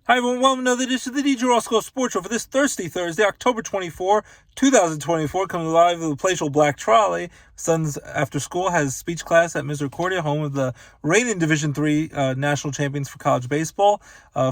Hi everyone, welcome to another edition of the DJ Roscoe Sports Show for this Thursday, October 24, 2024, coming live with the palatial Black Trolley. Son's after school has speech class at Misericordia, home of the reigning Division III national champions for college baseball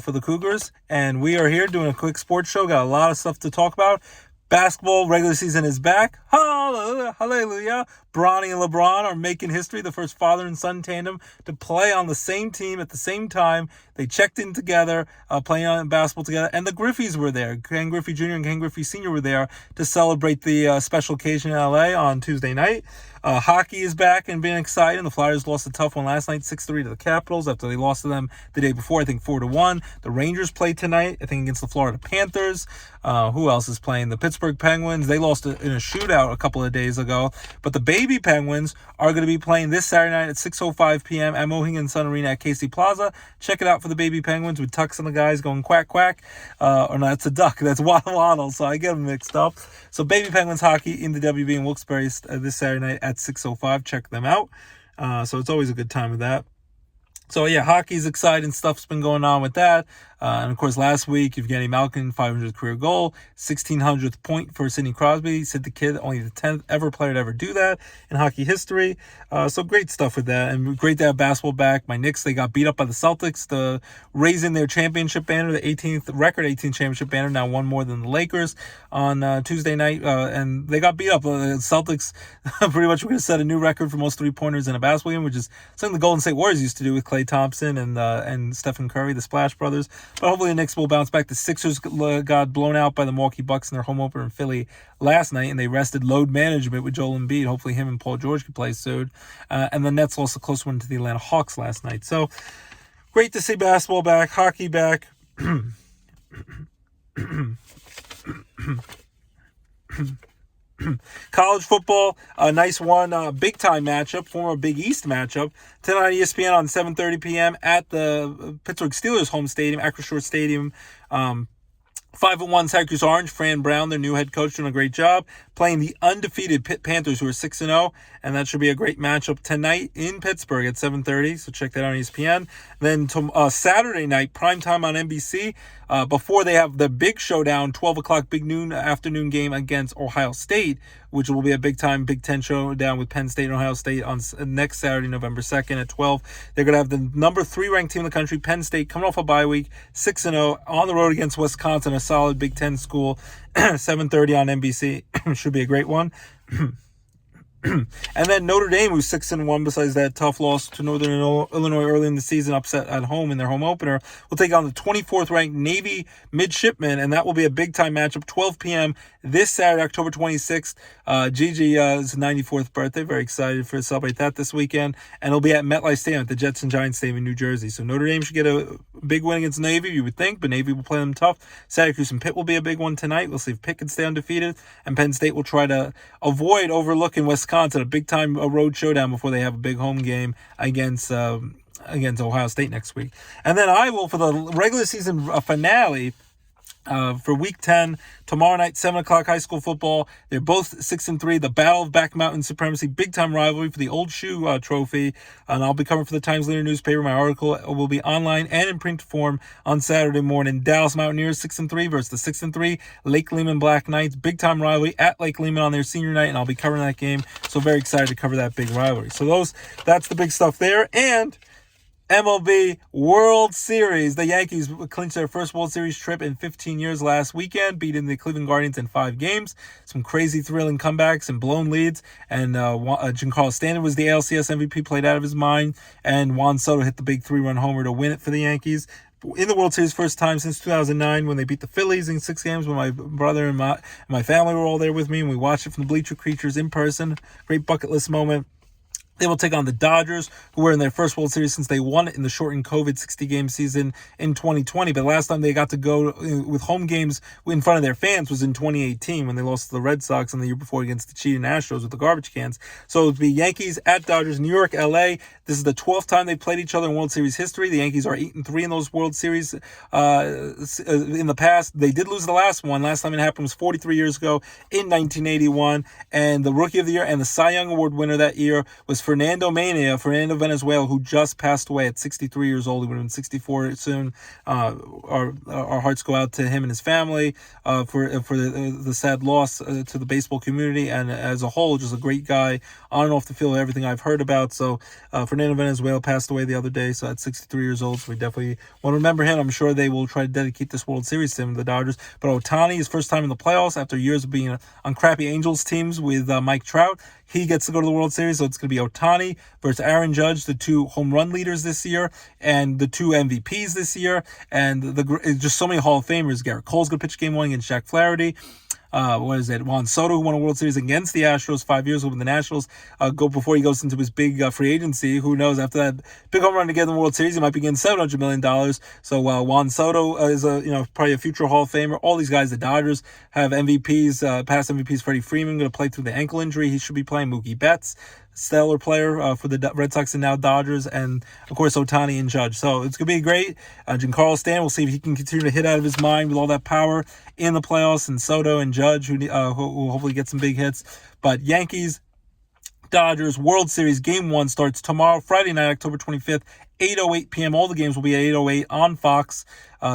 for the Cougars. And we are here doing a quick sports show, got a lot of stuff to talk about. Basketball regular season is back. Hallelujah, hallelujah. Bronny and LeBron are making history, the first father and son tandem to play on the same team at the same time. They checked in together, playing on basketball together, and the Griffeys were there. Ken Griffey Jr. and Ken Griffey Sr. were there to celebrate the special occasion in LA on Tuesday night. Hockey is back and being exciting. The Flyers lost a tough one last night, 6-3 to the Capitals after they lost to them the day before, I think 4-1. The Rangers play tonight, I think against the Florida Panthers. Who else is playing? The Pittsburgh Penguins. They lost in a shootout a couple of days ago. But the Baby Penguins are going to be playing this Saturday night at 6:05 p.m. at Mohegan Sun Arena at KC Plaza. Check it out for the Baby Penguins with Tux and the guys going quack quack. Or no, that's a duck. That's Waddle Waddle. So I get them mixed up. So Baby Penguins hockey in the WB in Wilkes-Barre this Saturday night at 6:05. Check them out. So it's always a good time with that. So yeah, hockey's exciting. Stuff's been going on with that. And of course, last week, Evgeny Malkin, 500th career goal, 1600th point for Sidney Crosby. Sid the Kid, only the 10th ever player to ever do that in hockey history. So great stuff with that. And great to have basketball back. My Knicks, they got beat up by the Celtics, raising their championship banner, the 18th championship banner, now one more than the Lakers on Tuesday night. And they got beat up. The Celtics pretty much were going to set a new record for most three-pointers in a basketball game, which is something the Golden State Warriors used to do with Klay Thompson and Stephen Curry, the Splash Brothers. But hopefully the Knicks will bounce back. The Sixers got blown out by the Milwaukee Bucks in their home opener in Philly last night, and they rested load management with Joel Embiid. Hopefully him and Paul George can play soon. And the Nets lost a close one to the Atlanta Hawks last night. So great to see basketball back, hockey back. College football, a nice one, big time matchup, former Big East matchup. Tonight on ESPN on 7:30 p.m. at the Pittsburgh Steelers home stadium, Acrisure Stadium. 5-1 Syracuse Orange, Fran Brown, their new head coach, doing a great job, playing the undefeated Pitt Panthers, who are 6-0, and that should be a great matchup tonight in Pittsburgh at 7:30, so check that out on ESPN. Then Saturday night, primetime on NBC, before they have the big showdown, 12 o'clock, big afternoon game against Ohio State, which will be a big-time Big Ten showdown with Penn State and Ohio State on next Saturday, November 2nd at 12. They're going to have the number 3 ranked team in the country, Penn State, coming off a bye week, 6-0, on the road against Wisconsin, a solid Big Ten school, 7:30 on NBC. Should be a great one. And then Notre Dame, who's 6-1, besides that tough loss to Northern Illinois early in the season, upset at home in their home opener, will take on the 24th ranked Navy Midshipmen, and that will be a big time matchup, 12 p.m. this Saturday, October 26th. Gigi's 94th birthday. Very excited to celebrate that this weekend, and it'll be at MetLife Stadium at the Jets and Giants Stadium in New Jersey. So Notre Dame should get a big win against Navy, you would think, but Navy will play them tough. Syracuse and Pitt will be a big one tonight. We'll see if Pitt can stay undefeated, and Penn State will try to avoid overlooking Wisconsin, a big-time road showdown before they have a big home game against Ohio State next week. And then I will, for the regular season finale, for Week 10, tomorrow night, 7 o'clock, high school football. They're both 6-3. The Battle of Back Mountain Supremacy, big-time rivalry for the Old Shoe Trophy. And I'll be covering for the Times Leader newspaper. My article will be online and in print form on Saturday morning. Dallas Mountaineers, 6-3 versus the 6-3 Lake Lehman Black Knights. Big-time rivalry at Lake Lehman on their senior night, and I'll be covering that game. So very excited to cover that big rivalry. So that's the big stuff there. And MLB World Series. The Yankees clinched their first World Series trip in 15 years last weekend, beating the Cleveland Guardians in 5 games. Some crazy, thrilling comebacks and blown leads. And Giancarlo Stanton was the ALCS MVP, played out of his mind. And Juan Soto hit the big 3-run homer to win it for the Yankees. In the World Series, first time since 2009 when they beat the Phillies in 6 games, when my brother and my family were all there with me, and we watched it from the bleacher creatures in person. Great bucket list moment. They will take on the Dodgers, who were in their first World Series since they won it in the shortened COVID 60-game season in 2020. But last time they got to go with home games in front of their fans was in 2018 when they lost to the Red Sox, and the year before against the cheating Astros with the garbage cans. So it would be Yankees at Dodgers, New York, LA. This is the 12th time they played each other in World Series history. The Yankees are 8-3 in those World Series in the past. They did lose the last one. Last time it happened was 43 years ago in 1981. And the Rookie of the Year and the Cy Young Award winner that year was Fernando Venezuela, who just passed away at 63 years old. He would have been 64 soon. Our hearts go out to him and his family for the sad loss to the baseball community, and as a whole, just a great guy on and off the field, everything I've heard about. So Fernando Venezuela passed away the other day, so at 63 years old, so we definitely want to remember him. I'm sure they will try to dedicate this World Series to him, the Dodgers. But Ohtani, his first time in the playoffs after years of being on crappy Angels teams with Mike Trout, he gets to go to the World Series, so it's going to be Ohtani versus Aaron Judge, the two home run leaders this year, and the two MVPs this year, and just so many Hall of Famers. Garrett Cole's going to pitch Game 1 against Jack Flaherty. Juan Soto, who won a World Series against the Astros 5 years ago with the Nationals, before he goes into his big free agency. Who knows, after that big home run to get in the World Series, he might be getting $700 million. So Juan Soto is probably a future Hall of Famer. All these guys, the Dodgers, have MVPs, past MVPs. Freddie Freeman going to play through the ankle injury. He should be playing. Mookie Betts, stellar player for the Red Sox and now Dodgers, and of course Ohtani and Judge. So it's going to be great. Giancarlo Stanton, we'll see if he can continue to hit out of his mind with all that power in the playoffs, and Soto and Judge, who hopefully get some big hits. But Yankees, Dodgers, World Series, Game 1 starts tomorrow, Friday night, October 25th, 8:08 p.m. All the games will be at 8:08 on Fox.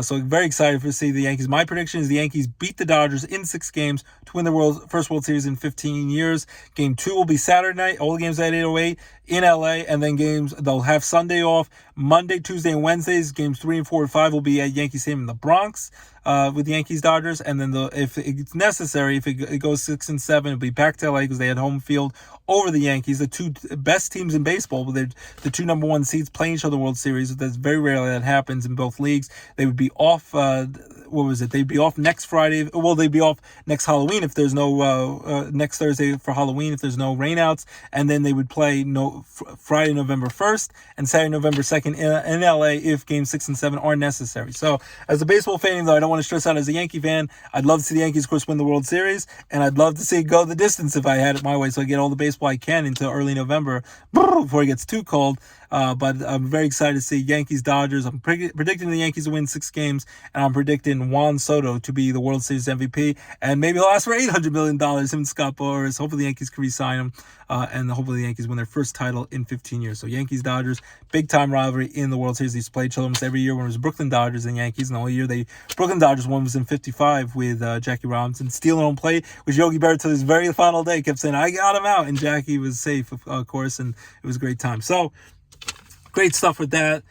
So very excited to see the Yankees. My prediction is the Yankees beat the Dodgers in 6 games to win the first World Series in 15 years. Game 2 will be Saturday night. All the games at 8:08 in LA. And then they'll have Sunday off. Monday, Tuesday, and Wednesdays. Games 3 and 4 and 5 will be at Yankee Stadium in the Bronx with the Yankees, Dodgers. And then if it's necessary, if it goes 6 and 7, it'll be back to LA because they had home field over the Yankees. The two best teams in baseball, but they're the two number 1 seeds playing each other World Series. That's very rarely that happens in both leagues. They would be off, they'd be off next Friday. Well, they'd be off next Halloween if there's no, next Thursday for Halloween if there's no rainouts. And then they would play Friday, November 1st and Saturday, November 2nd in LA if games 6 and 7 are necessary. So as a baseball fan, though, I don't want to stress out as a Yankee fan. I'd love to see the Yankees, of course, win the World Series, and I'd love to see it go the distance if I had it my way, so I get all the baseball I can into early November before it gets too cold. But I'm very excited to see Yankees, Dodgers. I'm predicting the Yankees to win 6 games, and I'm predicting Juan Soto to be the World Series MVP, and maybe he'll ask for $800 million, him and Scott Boras. Hopefully the Yankees can re-sign him, and hopefully the Yankees win their first title in 15 years. So Yankees, Dodgers, big-time rivalry in the World Series. They used to play each other almost every year when it was Brooklyn Dodgers and Yankees, and the only year Brooklyn Dodgers won was in 55 with Jackie Robinson. Stealing home plate with Yogi Berra till his very final day. Kept saying, I got him out, and Jackie was safe, of course, and it was a great time. So, great stuff with that.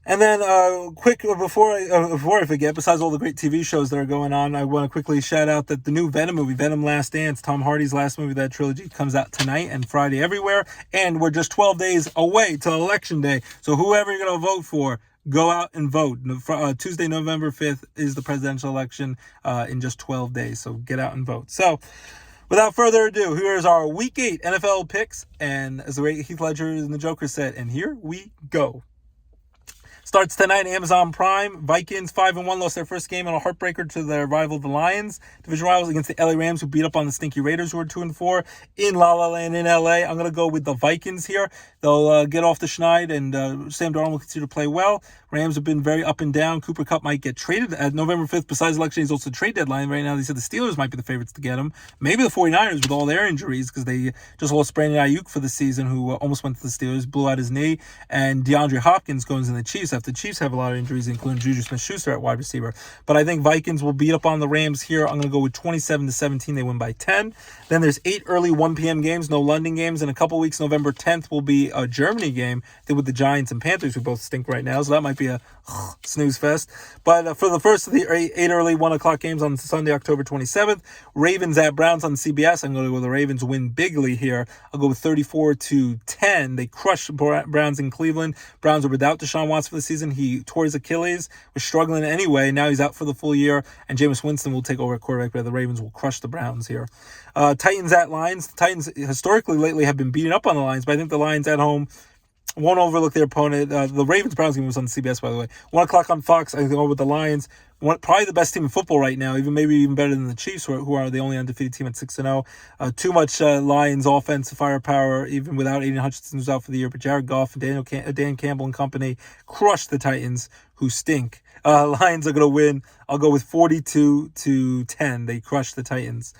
And then, quick, before I forget, besides all the great TV shows that are going on, I want to quickly shout out that the new Venom movie, Venom Last Dance, Tom Hardy's last movie of that trilogy, comes out tonight and Friday everywhere. And we're just 12 days away till Election Day. So whoever you're going to vote for, go out and vote. Tuesday, November 5th is the presidential election in just 12 days. So get out and vote. So, without further ado, here's our Week 8 NFL picks. And as the great Heath Ledger and the Joker said, and here we go. Starts tonight, Amazon Prime. Vikings 5-1, lost their first game on a heartbreaker to their rival, the Lions. Division rivals against the LA Rams, who beat up on the stinky Raiders, who are 2-4 in La La Land in LA. I'm going to go with the Vikings here. They'll get off the schneid, and Sam Darnold will continue to play well. Rams have been very up and down. Cooper Kupp might get traded at November 5th. Besides election, he's also trade deadline. Right now, they said the Steelers might be the favorites to get him. Maybe the 49ers with all their injuries, because they just lost Brandon Ayuk for the season, who almost went to the Steelers, blew out his knee. And DeAndre Hopkins goes in the Chiefs after the Chiefs have a lot of injuries, including Juju Smith-Schuster at wide receiver. But I think Vikings will beat up on the Rams here. I'm going to go with 27-17. They win by 10. Then there's 8 early 1 p.m. games, no London games. In a couple weeks, November 10th will be a Germany game with the Giants and Panthers, who both stink right now. So that might be a snooze fest. But for the first of the 8 early 1 o'clock games on Sunday, October 27th, Ravens at Browns on CBS. I'm going to go with the Ravens win bigly here. I'll go with 34-10. They crushed Browns in Cleveland. Browns are without Deshaun Watson for the season. He tore his Achilles, was struggling anyway. Now he's out for the full year, and Jameis Winston will take over at quarterback, but the Ravens will crush the Browns here. Titans at Lions. The Titans historically lately have been beating up on the Lions, but I think the Lions at home Won't overlook their opponent. The Ravens-Browns game was on CBS, by the way. 1 o'clock on Fox, I think over with the Lions. Probably the best team in football right now, maybe even better than the Chiefs, who are the only undefeated team at 6-0. Too much Lions offense firepower, even without Aiden Hutchinson, who's out for the year. But Jared Goff and Dan Campbell and company crushed the Titans, who stink. Lions are going to win. I'll go with 42-10. They crushed the Titans.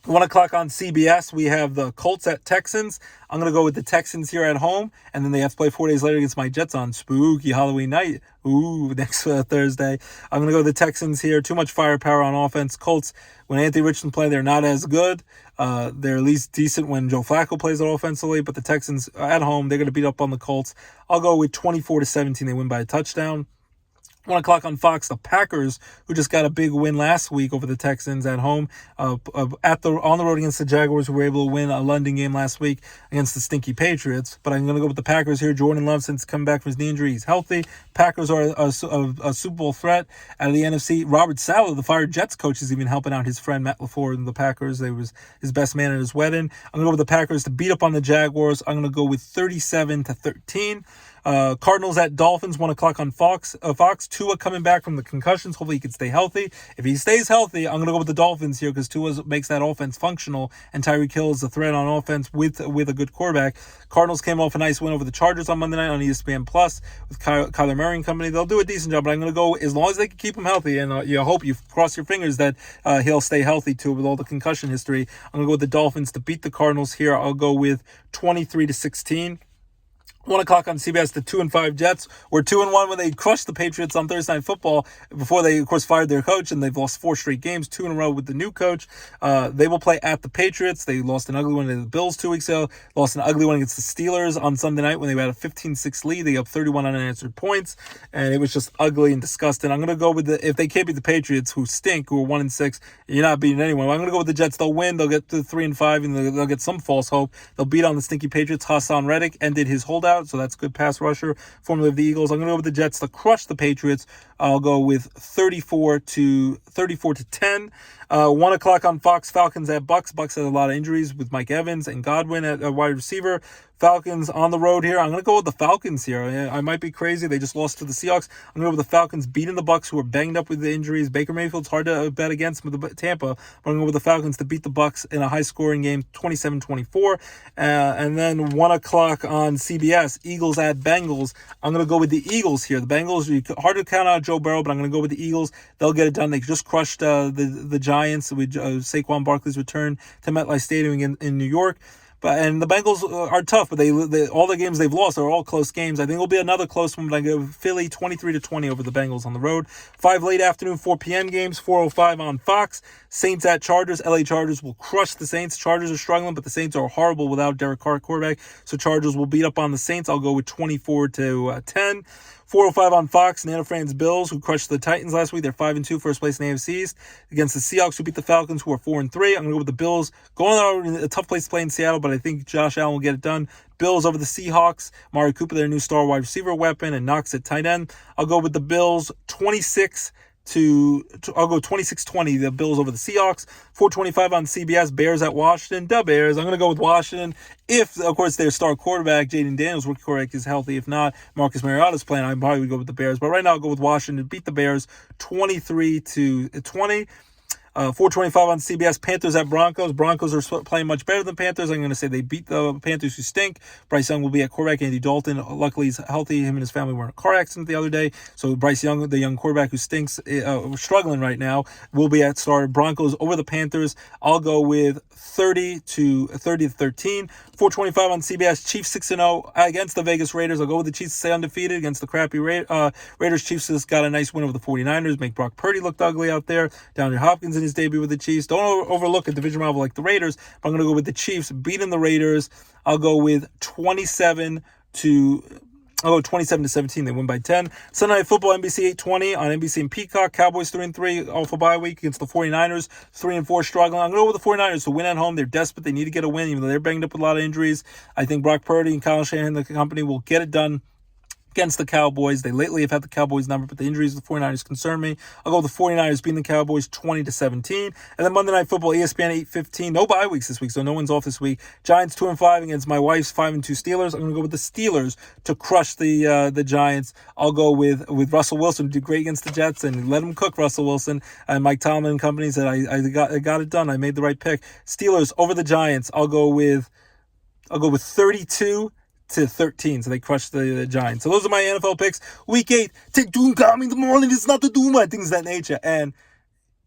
1 o'clock on CBS, we have the Colts at Texans. I'm going to go with the Texans here at home, and then they have to play 4 days later against my Jets on spooky Halloween night. Next Thursday. I'm going to go with the Texans here. Too much firepower on offense. Colts, when Anthony Richardson play, they're not as good. They're at least decent when Joe Flacco plays it offensively, but the Texans at home, they're going to beat up on the Colts. I'll go with 24-17. They win by a touchdown. 1 o'clock on Fox, the Packers, who just got a big win last week over the Texans at home, on the road against the Jaguars, who were able to win a London game last week against the stinky Patriots. But I'm going to go with the Packers here. Jordan Love, since coming back from his knee injury, he's healthy. Packers are a Super Bowl threat out of the NFC. Robert Saleh, the fired Jets coach, is even helping out his friend Matt LaFleur and the Packers. They was his best man at his wedding. I'm going to go with the Packers to beat up on the Jaguars. I'm going to go with 37-13. Cardinals at Dolphins, 1 o'clock on Fox. Tua coming back from the concussions. Hopefully he can stay healthy. If he stays healthy, I'm going to go with the Dolphins here because Tua makes that offense functional, and Tyreek Hill is a threat on offense with a good quarterback. Cardinals came off a nice win over the Chargers on Monday night on ESPN Plus with Kyler Murray and company. They'll do a decent job, but I'm going to go as long as they can keep him healthy, and you hope, you cross your fingers that he'll stay healthy too with all the concussion history. I'm going to go with the Dolphins to beat the Cardinals here. I'll go with 23-16. 1 o'clock on CBS, the 2-5 Jets were 2-1 when they crushed the Patriots on Thursday Night Football before they, of course, fired their coach, and they've lost 4 straight games, 2 in a row with the new coach. They will play at the Patriots. They lost an ugly one to the Bills 2 weeks ago, lost an ugly one against the Steelers on Sunday night when they had a 15-6 lead. They got 31 unanswered points, and it was just ugly and disgusting. I'm going to go with if they can't beat the Patriots, who stink, who are 1-6, you're not beating anyone. I'm going to go with the Jets. They'll win. They'll get to 3-5, and they'll get some false hope. They'll beat on the stinky Patriots. Hassan Reddick ended his holdout, so that's good pass rusher, formerly of the Eagles. I'm going to go with the Jets to crush the Patriots. I'll go with 34-10. 1 o'clock on Fox, Falcons at Bucks. Bucks has a lot of injuries with Mike Evans and Godwin at wide receiver. Falcons on the road here. I'm going to go with the Falcons here. I might be crazy. They just lost to the Seahawks. I'm going to go with the Falcons beating the Bucks, who are banged up with the injuries. Baker Mayfield's hard to bet against with the Tampa. But I'm going to go with the Falcons to beat the Bucks in a high-scoring game, 27-24. And then 1 o'clock on CBS, Eagles at Bengals. I'm going to go with the Eagles here. The Bengals, hard to count out Joe Burrow, but I'm going to go with the Eagles. They'll get it done. They just crushed the Giants with Saquon Barkley's return to MetLife Stadium in New York. And the Bengals are tough, but they all the games they've lost are all close games. I think it'll be another close one, but I go Philly 23-20 over the Bengals on the road. 5 late afternoon, 4 p.m. games, 4:05 on Fox. Saints at Chargers. LA Chargers will crush the Saints. Chargers are struggling, but the Saints are horrible without Derek Carr quarterback, so Chargers will beat up on the Saints. I'll go with 24-10. 4:05 on Fox, Nana Fran's Bills, who crushed the Titans last week. They're 5-2, first place in the AFC East, against the Seahawks, who beat the Falcons, who are 4-3. I'm going to go with the Bills. Going out in a tough place to play in Seattle, but I think Josh Allen will get it done. Bills over the Seahawks. Mari Cooper, their new star wide receiver weapon, and Knox at tight end. I'll go with the Bills 26-20, the Bills over the Seahawks. 4:25 on CBS, Bears at Washington. The Bears. I'm going to go with Washington. If, of course, their star quarterback, Jaden Daniels, rookie quarterback, is healthy. If not, Marcus Mariota's playing, I probably would go with the Bears. But right now, I'll go with Washington. Beat the Bears 23-20. 4:25 on CBS, Panthers at Broncos. Broncos are playing much better than Panthers. I'm going to say they beat the Panthers, who stink. Bryce Young will be at quarterback. Andy Dalton, luckily, he's healthy. Him and his family were in a car accident the other day. So Bryce Young, the young quarterback who stinks, struggling right now, will be at start. Broncos over the Panthers. I'll go with 30-13. 4:25 on CBS, Chiefs 6-0 against the Vegas Raiders. I'll go with the Chiefs to stay undefeated against the crappy Raiders. Chiefs just got a nice win over the 49ers. Make Brock Purdy look ugly out there. DeAndre Hopkins in his debut with the Chiefs. Don't overlook a division rival like the Raiders, but I'm going to go with the Chiefs beating the Raiders. I'll go with 27-17. They win by 10. Sunday Night Football, NBC 8:20 on NBC and Peacock. Cowboys 3-3 off a bye week against the 49ers. 3-4 struggling. I'm going to go with the 49ers to win at home. They're desperate. They need to get a win, even though they're banged up with a lot of injuries. I think Brock Purdy and Kyle Shanahan and the company will get it done. against the Cowboys. They lately have had the Cowboys number, but the injuries of the 49ers concern me. I'll go with the 49ers beating the Cowboys 20-17. And then Monday Night Football, ESPN 8:15. No bye weeks this week, so no one's off this week. Giants 2-5 against my wife's 5-2 Steelers. I'm going to go with the Steelers to crush the Giants. I'll go with Russell Wilson to do great against the Jets and let him cook, Russell Wilson and Mike Tomlin and company said I got it done. I made the right pick. Steelers over the Giants. I'll go with 32-13, so they crushed the Giants. So those are my NFL picks. Week 8, take doom coming the morning. It's not to do my things of that nature. And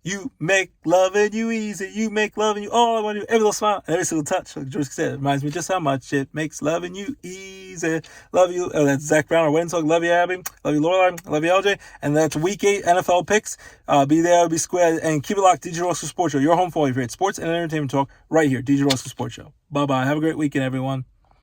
you make loving you easy. You make loving you all I want to do. Every little smile, every single touch. Like George said, it reminds me just how much it makes loving you easy. Love you. Oh, that's Zach Brown, our wedding song. Love you, Abby. Love you, Lorelai. Love you, LJ. And that's Week 8 NFL picks. Be there, be square, and keep it locked. DJ Roscoe Sports Show. Your home for all your favorite sports and entertainment talk right here. DJ Roscoe Sports Show. Bye-bye. Have a great weekend, everyone.